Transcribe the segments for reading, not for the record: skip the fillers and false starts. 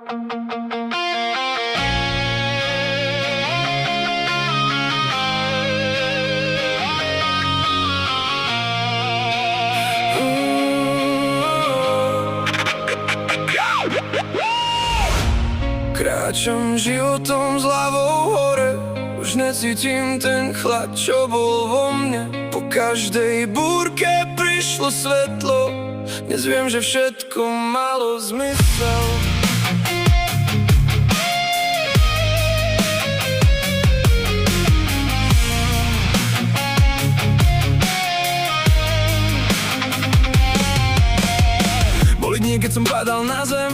Kráčam životom s hlavou hore, už necítim ten chlad, čo bol vo mne. Po každej búrke prišlo svetlo, dnes viem, že všetko malo zmysel. Boli dni, keď som padal na zem,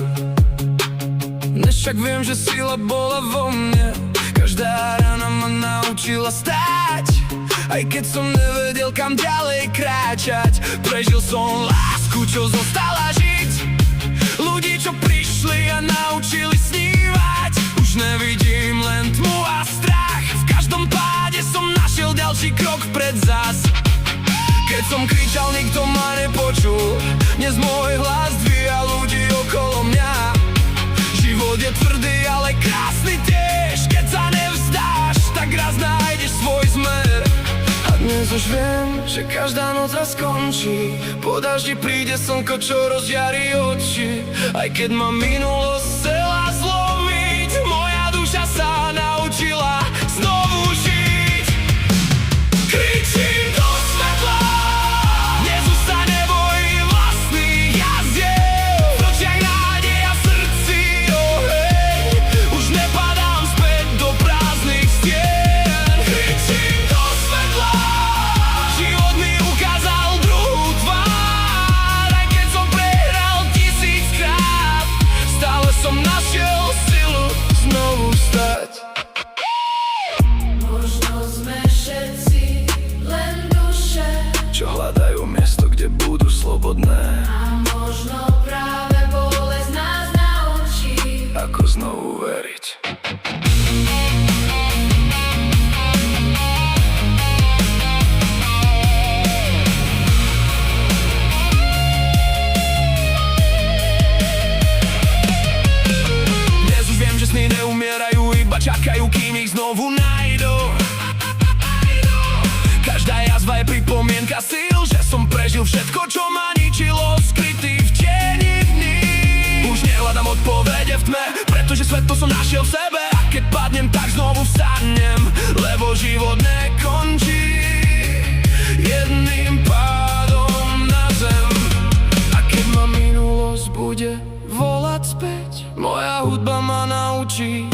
dnes však viem, že sila bola vo mne. Každá rána ma naučila stáť, aj keď som nevedel, kam ďalej kráčať. Prežil som lásku, čo zostala žiť, ľudí, čo prišli a naučili snívať. Už nevidím len tmu a strach, v každom páde som našiel ďalší krok vpred zas. Keď som kričal, nikto ma nepočul, dnes môj hlas dvíja ľudí okolo mňa. Život je tvrdý, ale krásny tiež, keď sa nevzdáš, tak raz nájdeš svoj smer. A dnes už viem, že každá noc raz skončí, po daždi príde slnko, čo rozžiarí oči. Aj keď ma minulosť chcela zlomiť, moja duša sa naučila znovu žiť. Kričím do svetla, dnes už sa nebojím vlastných jazdieb. V očiach nádej a v srdci oheň, už nepadám späť do prázdnych stien. Kričím do svetla, život mi ukázal druhú tvár. Aj keď som prehral 1000-krát, stále som našiel silu znovu vstať. Možno sme všetci len duše, Čo hľadajú miesto, kde budú slobodné. a možno práve bolesť nás naučí. Ako znovu veriť. Dnes už viem, že sny neumierajú, iba čakajú, kým ich znovu nájdu. Každá jazva je pripomienka síl, že som prežil všetko, čo ma ničilo, skrytý v tieni dní. Už nehľadám odpovede v tme, pretože svetlo som našiel v sebe. A keď padnem, tak znovu vstanem, lebo život nekončí jedným pádom na zem. A keď ma minulosť bude volať späť, moja hudba ma naučí